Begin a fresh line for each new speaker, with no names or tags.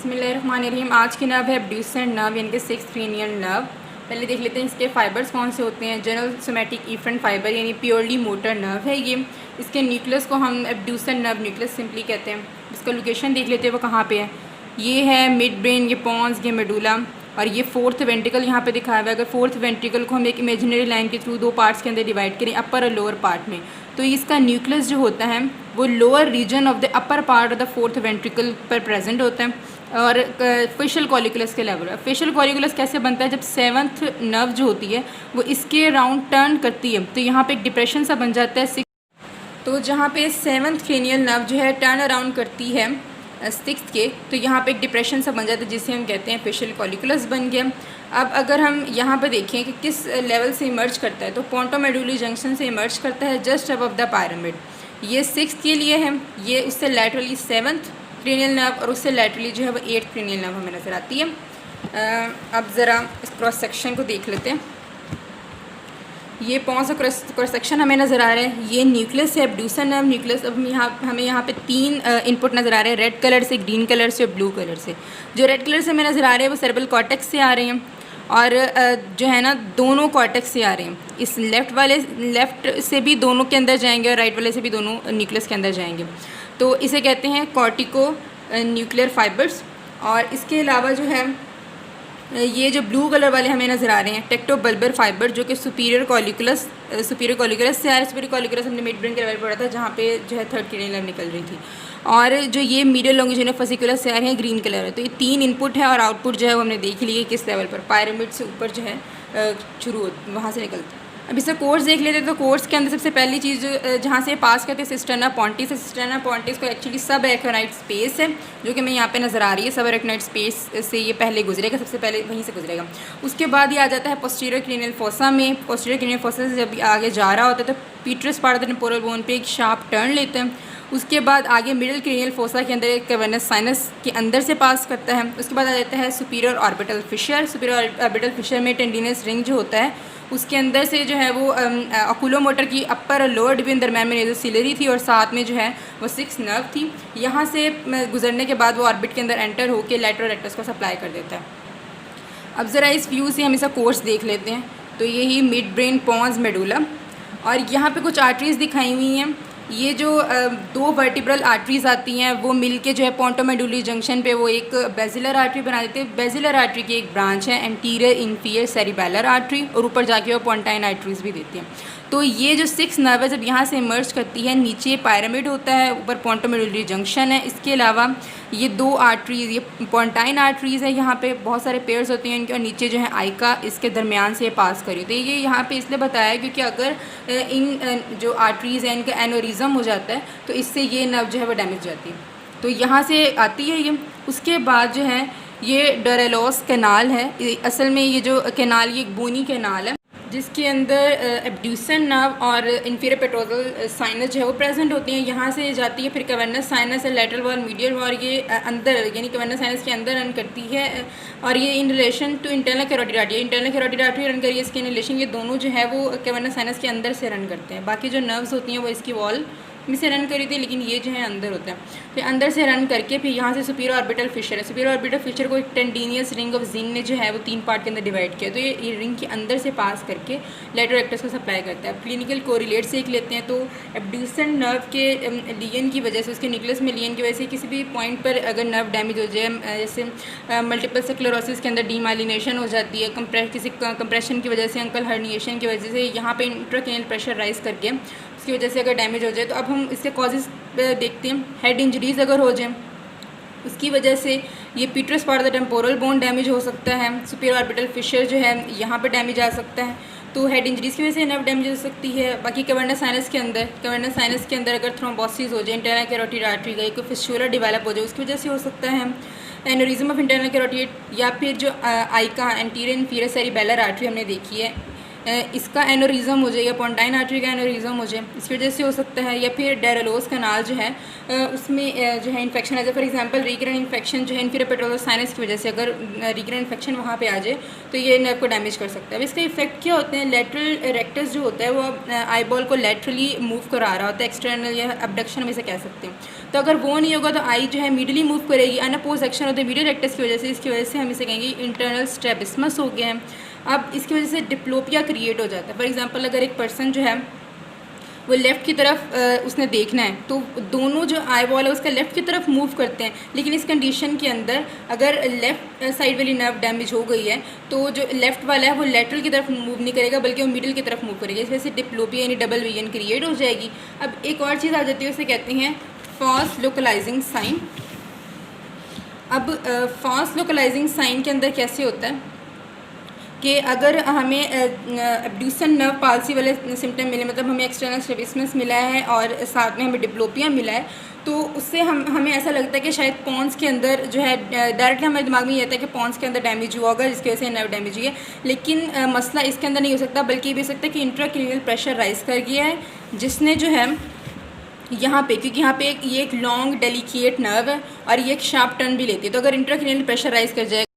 बिस्मिल्लाहिर्रहमानिर्रहीम। आज की नर्व है एब्ड्यूसेंट नर्व यानी कि सिक्स्थ क्रेनियल नर्व। पहले देख लेते हैं इसके फाइबर्स कौन से होते हैं। जनरल सोमैटिक इफरेंट फाइबर यानी प्योरली मोटर नर्व है ये। इसके न्यूक्लियस को हम एब्ड्यूसेंट नर्व न्यूक्लियस सिंपली कहते हैं। इसका लोकेशन देख लेते हैं वो कहाँ पे है। ये है मिड ब्रेन, ये पॉन्स, ये मेडुला और ये फोर्थ वेंट्रिकल यहाँ पे दिखाया हुआ है। अगर फोर्थ वेंट्रिकल को हम एक इमेजिनरी लाइन के थ्रू दो पार्ट्स के अंदर डिवाइड करें, अपर और लोअर पार्ट में, तो इसका न्यूक्लियस जो होता है वो lower region of the upper part of the fourth ventricle पर प्रेजेंट होता है। और फेशियल कॉलिकुलस के लेवल। फेशियल कॉलिकुलस कैसे बनता है, जब सेवन्थ नर्व जो होती है वो इसके राउंड टर्न करती है तो यहाँ पे एक डिप्रेशन सा बन जाता है। तो जहाँ पे सेवन्थ क्रेनियल नर्व जो है टर्न अराउंड करती है सिक्स्थ के, तो यहाँ पे एक डिप्रेशन सा बन जाता है जिसे हम कहते हैं फेशियल कॉलिकुलस बन गया। अब अगर हम यहाँ पे देखें कि किस लेवल से इमर्ज करता है, तो पोंटोमेडुलरी जंक्शन से इमर्ज करता है जस्ट अबव द पायरामिड। ये सिक्स्थ के लिए है, ये उससे लैटरली सेवन्थ क्रेनियल नर्व और उससे लैटरली जो है वो एट्थ क्रेनियल नर्व हमें नज़र आती है। अब ज़रा इस क्रॉस सेक्शन को देख लेते हैं। ये पॉन्स क्रॉस सेक्शन हमें नज़र आ रहा है। ये न्यूक्लियस है, एब्ड्यूसेंट नर्व न्यूक्लियस। अब हमें यहाँ पे तीन इनपुट नज़र आ रहे हैं, रेड कलर से, ग्रीन कलर से और ब्लू कलर से। जो रेड कलर से हमें नज़र आ रहे हैं वो सेरेब्रल कॉर्टेक्स से आ रहे हैं और जो है ना दोनों कॉर्टेक्स से आ रहे हैं। इस लेफ़्ट से भी दोनों के अंदर जाएंगे और राइट वाले से भी दोनों न्यूक्लियस के अंदर जाएंगे। तो इसे कहते हैं कॉर्टिको न्यूक्लियर फाइबर्स। और इसके अलावा जो है ये जो ब्लू कलर वाले हमें नज़र आ रहे हैं टेक्टोबल्बर फाइबर, जो कि सुपीरियर कॉलिकुलस से आ रहे हैं। सुपीरियर कॉलिकुलस हमने मिड ब्रेन के लेवल पढ़ा था जहाँ पे जो है थर्ड क्रेनियल नर्व निकल रही थी। और जो ये मीडियल लॉन्गिट्यूडिनल फेसिकुलस से आ रहे हैं ग्रीन कलर है। तो ये तीन इनपुट है और आउटपुट जो है वो हमने देख लिए किस लेवल पर, पायरामिड से ऊपर जो है शुरू वहाँ से निकलता है। अब इसका कोर्स देख लेते हैं। तो कोर्स के अंदर सबसे पहली चीज़ जहाँ से पास करते हैं सिस्टर्ना पॉन्टिस। सिस्टर्ना पॉन्टिस को एक्चुअली सब एरेक्नोइड स्पेस है जो कि मैं यहाँ पे नज़र आ रही है। सब एरेक्नोइड स्पेस से ये पहले गुजरेगा, सबसे पहले वहीं से गुजरेगा। उसके बाद ये आ जाता है पोस्टीरियर क्रेनियल फोसा में। पोस्टीरियर क्रेनियल फोसा से जब आगे जा रहा होता है तो Peters part of the temporal bone पे एक शार्प टर्न लेते हैं। उसके बाद आगे मिडिल क्रेनियल फोसा के अंदर एक कैवर्नस साइनस के अंदर से पास करता है। उसके बाद आ जाता है superior orbital Fisher. Superior orbital Fisher में टेंडिनस रिंग जो होता है उसके अंदर से जो है वो ऑकुलोमोटर की अपर और लोअर डिवीजन दरम्यान में नेज़ोसिलरी थी और साथ में जो है वो सिक्स नर्व थी। यहाँ से गुजरने के बाद वो ऑर्बिट के अंदर एंटर होकर लैटरल रेक्टस को सप्लाई कर देता है। अब ज़रा इस व्यू से हम इसका कोर्स देख लेते हैं। तो यही मिड ब्रेन, पॉन्स, मेडुला और यहाँ पे कुछ आर्टरीज दिखाई हुई हैं। ये जो दो वर्टिब्रल आर्टरीज आती हैं वो मिलके जो है पोंटोमेडुलरी जंक्शन पे वो एक बेजिलर आर्टरी बना देते हैं। बेजिलर आर्टरी की एक ब्रांच है एंटीरियर इन्फीरियर सेरिबेलर आर्टरी और ऊपर जाके वो पोंटाइन आर्टरीज भी देती हैं। तो ये जो सिक्स नर्व है जब यहाँ से इमर्ज करती है, नीचे पायरामिड होता है, ऊपर पोंटोमेडुलरी जंक्शन है। इसके अलावा ये दो आर्टरीज, ये पोंटाइन आर्टरीज है, यहाँ पे बहुत सारे पेयर्स होते हैं इनके, और नीचे जो है आइका इसके दरमियान से पास करी। तो ये यहाँ पे इसलिए बताया क्योंकि अगर इन जो आर्टरीज हैं इनका एनोरिज्म हो जाता है तो इससे ये नर्व जो है वो डैमेज जाती है। तो यहाँ से आती है ये। उसके बाद जो है ये डोरेलोस कैनाल है। असल में ये जो कैनाल ये एक बोनी कैनाल है जिसके अंदर एब्ड्यूसेंट नर्व और इंफीरियर पेट्रोजल साइनस जो है वो प्रेजेंट होती हैं। यहाँ से जाती है फिर कैवर्नस साइनस है, लैटरल वॉल, मीडियल वॉल, ये अंदर यानी कैवर्नस साइनस के अंदर रन करती है और ये in relation to internal carotid artery, internal carotid artery run करिए इसके इन रिलेशन, ये दोनों जो है वो कैवर्नस साइनस के अंदर से रन करते हैं। बाकी जो नर्व्स होती हैं वो इसकी वॉल में से रन करी थी, लेकिन ये जो है अंदर होता है। फिर अंदर से रन करके फिर यहाँ से सुपीरियर ऑर्बिटल फिशर है। सुपीरियर ऑर्बिटल फिशर को एक टेंडिनियस रिंग ऑफ जिंक ने जो है वो तीन पार्ट के अंदर डिवाइड किया। तो ये रिंग के अंदर से पास करके लैटरल रेक्टस को सप्लाई करता है। क्लिनिकल कोरिलेट से एक लेते हैं तो एब्ड्यूसेंट नर्व के लियन की वजह से, उसके न्यूक्लियस में लियन की वजह से किसी भी पॉइंट पर अगर नर्व डैमेज हो जाए, जैसे मल्टीपल स्क्लेरोसिस के अंदर डीमाइलिनेशन हो जाती है, किसी कंप्रेशन की वजह से, अंकल हर्निएशन की वजह से, यहाँ पे इंट्राक्रैनियल प्रेशर राइज करके उसकी वजह से अगर डैमेज हो जाए, तो अब हम इसके कॉजेज़ देखते हैं। हेड इंजरीज़ अगर हो जाए उसकी वजह से ये Peters part of the temporal bone damage हो सकता है। सुपीरियर ऑर्बिटल फिशर जो है यहाँ पे डैमेज आ सकता है। तो हेड इंजरीज़ की वजह से नर्व डैमेज हो सकती है। बाकी कैवर्नस साइनस के अंदर अगर थ्रोम्बोसिस हो जाए, इंटरनल कैरोटिड आर्टरी का कोई फिस्चुला डेवलप हो जाए उसकी वजह से हो सकता है। एनोरिज्म ऑफ इंटरनल कैरोटिड या फिर जो आइका एंटीरियर इन्फीरियर सेरिबेलर आर्टरी हमने देखी है, इसका एनोरिज्म हो जाए या पोंटाइन आर्टरी का एनोरिज्म हो जाए, इसकी वजह से हो सकता है। या फिर डेरालोस कनाल जो है उसमें जो है इन्फेक्शन आ जाए, फॉर एग्जांपल रिकरेंट इन्फेक्शन जो है इन्फीरियर पेट्रोलर साइनस की वजह से अगर रिकरेंट इन्फेक्शन वहाँ पे आ जाए तो ये नर्व को डैमेज कर सकता है। अब इसका इफेक्ट क्या होते हैं, लेटरल रेक्टस जो होता है वो आई बॉल को लेटरली मूव करा रहा होता है, एक्सटर्नल या अबडक्शन हम इसे कह सकते हैं। तो अगर वो नहीं होगा तो आई जो है मीडियली मूव करेगी, अनअपोज एक्शन होता है मीडियल रेक्टस की वजह से, इसकी वजह से हम इसे कहेंगे इंटरनल स्ट्रैबिस्मस हो गया है। अब इसकी वजह से डिप्लोपिया क्रिएट हो जाता है। फॉर एग्जांपल अगर एक पर्सन जो है वो लेफ़्ट की तरफ उसने देखना है तो दोनों जो आई बॉल है उसका लेफ़्ट की तरफ मूव करते हैं, लेकिन इस कंडीशन के अंदर अगर लेफ़्ट साइड वाली नर्व डैमेज हो गई है तो जो लेफ़्ट वाला है वो लेटरल की तरफ मूव नहीं करेगा बल्कि वो मिडिल की तरफ मूव करेगा, इस वजह से डिप्लोपिया यानी डबल विजन क्रिएट हो जाएगी। अब एक और चीज़ आ जाती है, उसे कहते हैं फॉल्स लोकलाइजिंग साइन। अब फॉल्स लोकलाइजिंग साइन के अंदर कैसे होता है कि अगर हमें एब्ड्यूसन नर्व पाल्सी वाले सिम्टम मिले, मतलब हमें एक्सटर्नल स्ट्रैबिस्मस मिला है और साथ में हमें डिप्लोपिया मिला है, तो उससे हमें ऐसा लगता है कि शायद पॉन्स के अंदर जो है डायरेक्टली हमारे दिमाग में ये आता है कि पॉन्स के अंदर डैमेज हुआ होगा जिसकी वजह से नर्व डैमेज हुई है। लेकिन मसला इसके अंदर नहीं हो सकता, बल्कि ये भी हो सकता है कि इंट्राक्रेनियल प्रेशर राइज कर गया है जिसने जो है यहाँ पे, क्योंकि यहाँ पे ये एक लॉन्ग डेलिकेट नर्व है और ये एक शार्प टर्न भी लेती है, तो अगर इंट्राक्रेनियल प्रेशर राइज कर जाएगा